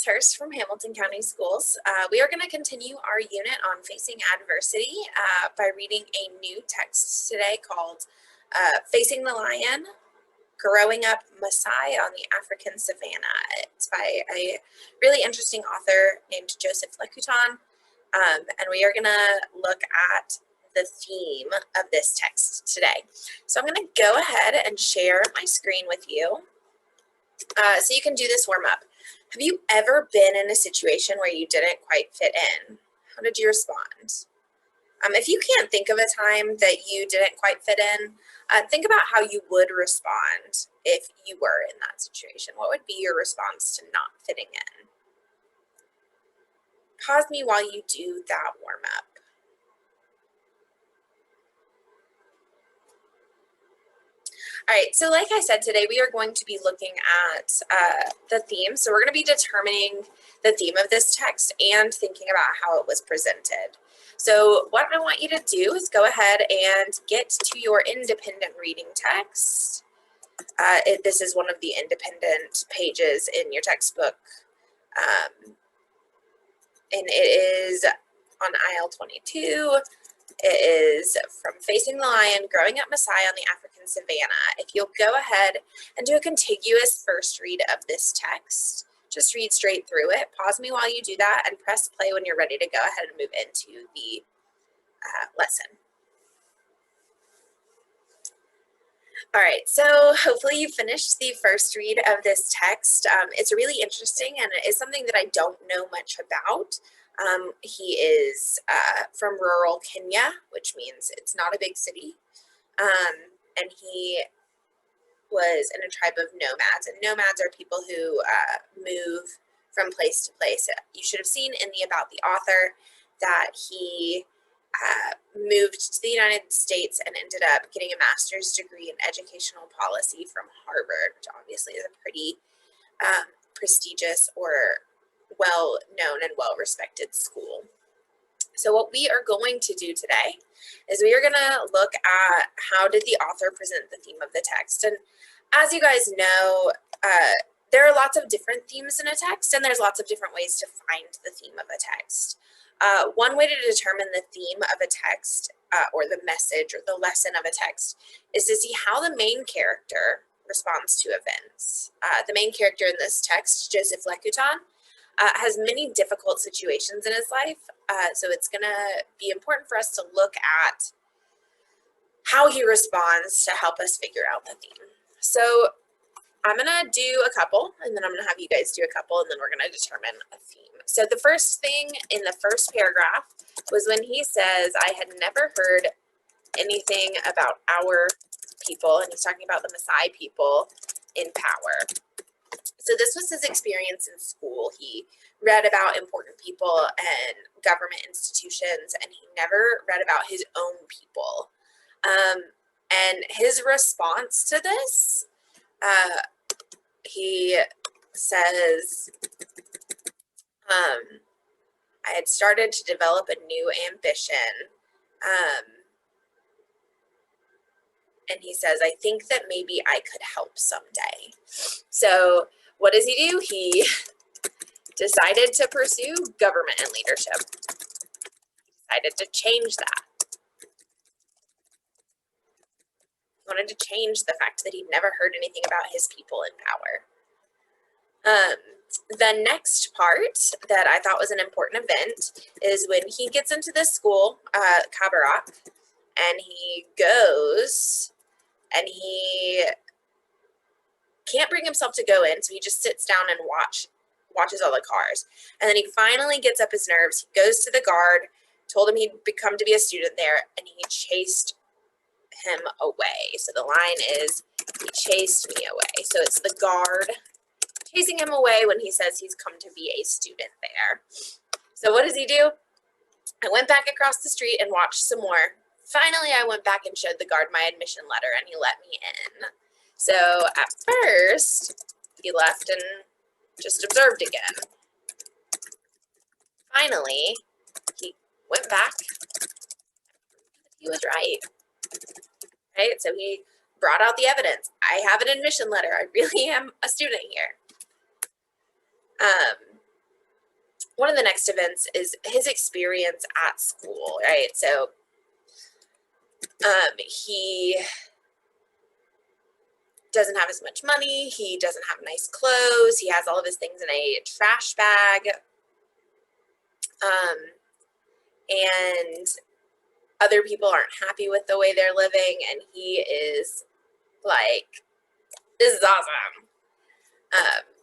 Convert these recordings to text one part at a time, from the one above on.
Hurst from Hamilton County Schools. We are going to continue our unit on facing adversity by reading a new text today called Facing the Lion, Growing Up Maasai on the African Savannah. It's by a really interesting author named Joseph Lekuton, and we are going to look at the theme of this text today. So I'm going to go ahead and share my screen with you so you can do this warm up. Have you ever been in a situation where you didn't quite fit in? How did you respond? If you can't think of a time that you didn't quite fit in, think about how you would respond if you were in that situation. What would be your response to not fitting in? Pause me while you do that warm up. All right, so like I said, today we are going to be looking at the theme. So we're going to be determining the theme of this text and thinking about how it was presented. So what I want you to do is go ahead and get to your independent reading text. This is one of the independent pages in your textbook. And it is on aisle 22. It is from Facing the Lion, Growing Up Maasai on the African Savannah. If you'll go ahead and do a contiguous first read of this text, just read straight through it. Pause me while you do that and press play when you're ready to go ahead and move into the lesson. All right, so hopefully you finished the first read of this text. It's really interesting and it is something that I don't know much about. He is from rural Kenya, which means it's not a big city. And he was in a tribe of nomads, and nomads are people who move from place to place. You should have seen in the About the Author that he moved to the United States and ended up getting a master's degree in educational policy from Harvard, which obviously is a pretty prestigious or well-known and well-respected school. So what we are going to do today is we are going to look at how did the author present the theme of the text. And as you guys know, there are lots of different themes in a text, and there's lots of different ways to find the theme of a text. One way to determine the theme of a text or the message or the lesson of a text is to see how the main character responds to events. The main character in this text, Joseph Lekuton, has many difficult situations in his life, so it's going to be important for us to look at how he responds to help us figure out the theme. So I'm going to do a couple, and then I'm going to have you guys do a couple, and then we're going to determine a theme. So the first thing in the first paragraph was when he says, I had never heard anything about our people, and he's talking about the Maasai people in power. So this was his experience in school. He read about important people and government institutions, and he never read about his own people. And his response to this, he says, I had started to develop a new ambition. And he says, I think that maybe I could help someday. So what does he do? He decided to pursue government and leadership. He decided to change that. He wanted to change the fact that he'd never heard anything about his people in power. The next part that I thought was an important event is when he gets into this school, Kabarak, and he goes and he can't bring himself to go in, so he just sits down and watches all the cars. And then he finally gets up his nerves. He goes to the guard, told him he'd come to be a student there, and he chased him away. So the line is, he chased me away. So it's the guard chasing him away when he says he's come to be a student there. So what does he do? I went back across the street and watched some more. Finally, I went back and showed the guard my admission letter, and he let me in. So at first, he left and just observed again. Finally, he went back. He was right. Right? So he brought out the evidence. I have an admission letter. I really am a student here. one of the next events is his experience at school, right? So he doesn't have as much money. He doesn't have nice clothes. He has all of his things in a trash bag. And other people aren't happy with the way they're living. And he is like, this is awesome.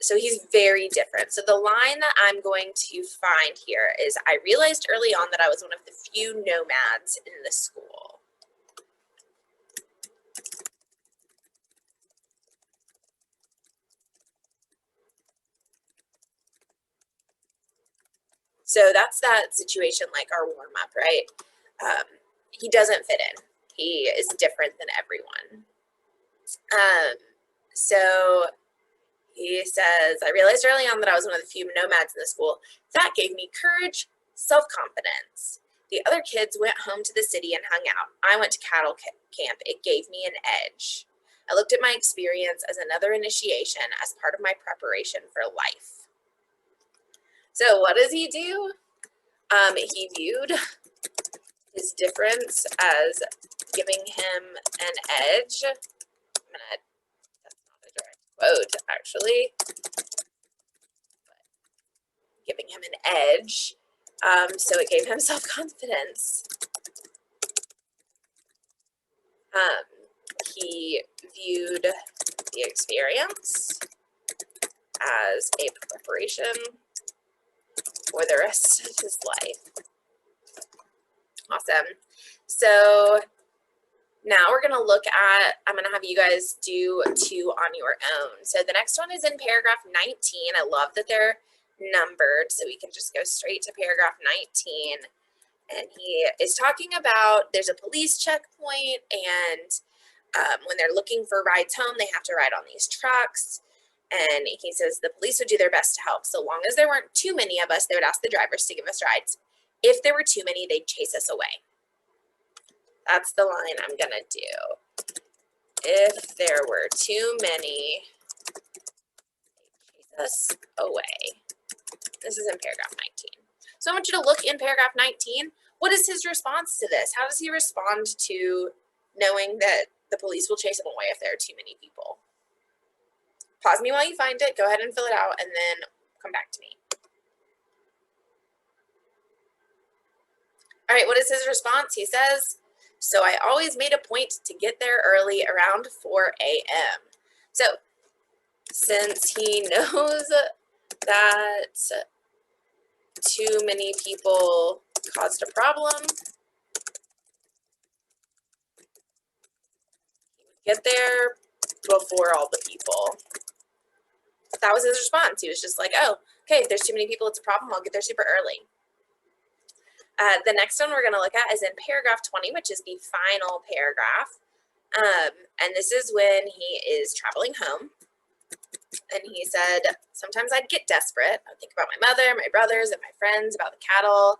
So he's very different. So the line that I'm going to find here is, I realized early on that I was one of the few nomads in the school. So that's that situation, like our warm up, right? He doesn't fit in. He is different than everyone. So he says, I realized early on that I was one of the few nomads in the school. That gave me courage, self-confidence. The other kids went home to the city and hung out. I went to cattle camp. It gave me an edge. I looked at my experience as another initiation, as part of my preparation for life. So what does he do? He viewed his difference as giving him an edge. That's not a direct quote, actually. Giving him an edge. So it gave him self-confidence. He viewed the experience as a preparation for the rest of his life. Awesome. So now we're going to look at, I'm going to have you guys do 2 on your own. So the next one is in paragraph 19. I love that they're numbered, so we can just go straight to paragraph 19. And he is talking about, there's a police checkpoint, and when they're looking for rides home, they have to ride on these trucks. And he says the police would do their best to help. So long as there weren't too many of us, they would ask the drivers to give us rides. If there were too many, they'd chase us away. That's the line I'm going to do. If there were too many, they'd chase us away. This is in paragraph 19. So I want you to look in paragraph 19. What is his response to this? How does he respond to knowing that the police will chase him away if there are too many people? Pause me while you find it. Go ahead and fill it out and then come back to me. All right, what is his response? He says, so I always made a point to get there early around 4 a.m. So since he knows that too many people caused a problem, he would get there before all the people. That was his response. He was just like, oh, okay, if there's too many people, it's a problem. I'll get there super early. The next one we're going to look at is in paragraph 20, which is the final paragraph. And this is when he is traveling home. And he said, sometimes I'd get desperate. I'd think about my mother, my brothers, and my friends, about the cattle.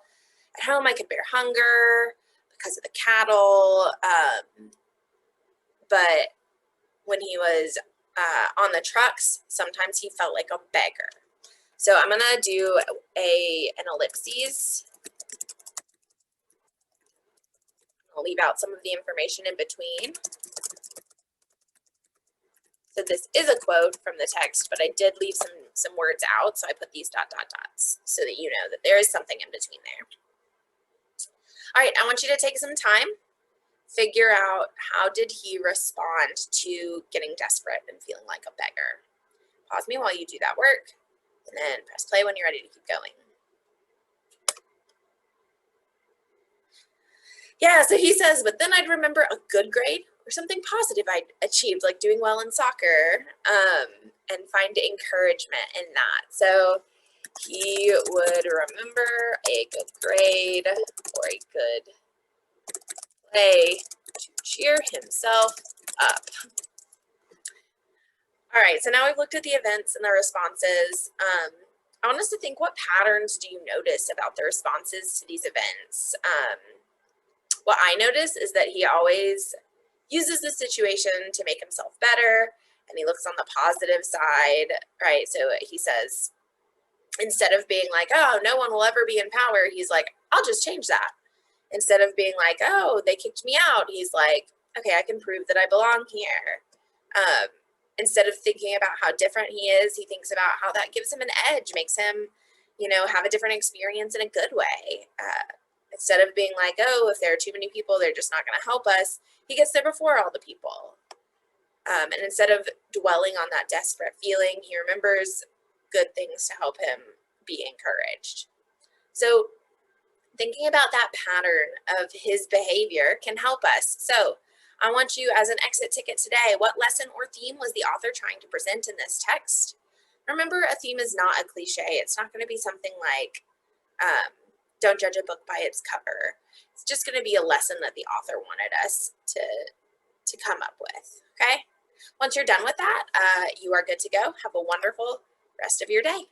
At home, I could bear hunger because of the cattle. But when he was on the trucks, sometimes he felt like a beggar. So I'm going to do an ellipses. I'll leave out some of the information in between. So this is a quote from the text, but I did leave some words out, so I put these ... so that you know that there is something in between there. All right, I want you to take some time, figure out how did he respond to getting desperate and feeling like a beggar. Pause me while you do that work, and then press play when you're ready to keep going. Yeah, so he says, but then I'd remember a good grade or something positive I'd achieved, like doing well in soccer, and find encouragement in that. So he would remember a good grade or a good play to cheer himself up. All right, so now we've looked at the events and the responses. I want us to think, what patterns do you notice about the responses to these events? What I notice is that he always uses the situation to make himself better, and he looks on the positive side, right? So he says, Instead of being like, oh, no one will ever be in power, he's like, I'll just change that. Instead of being like, oh, they kicked me out, he's like, okay, I can prove that I belong here. Um, Instead of thinking about how different he is, he thinks about how that gives him an edge, makes him, have a different experience in a good way. Instead of being like, oh, if there are too many people, they're just not going to help us, he gets there before all the people. And instead of dwelling on that desperate feeling, he remembers good things to help him be encouraged. So thinking about that pattern of his behavior can help us. So I want you, as an exit ticket today, what lesson or theme was the author trying to present in this text? Remember, a theme is not a cliche. It's not going to be something like, don't judge a book by its cover. It's just going to be a lesson that the author wanted us to come up with, okay? Once you're done with that, you are good to go. Have a wonderful rest of your day.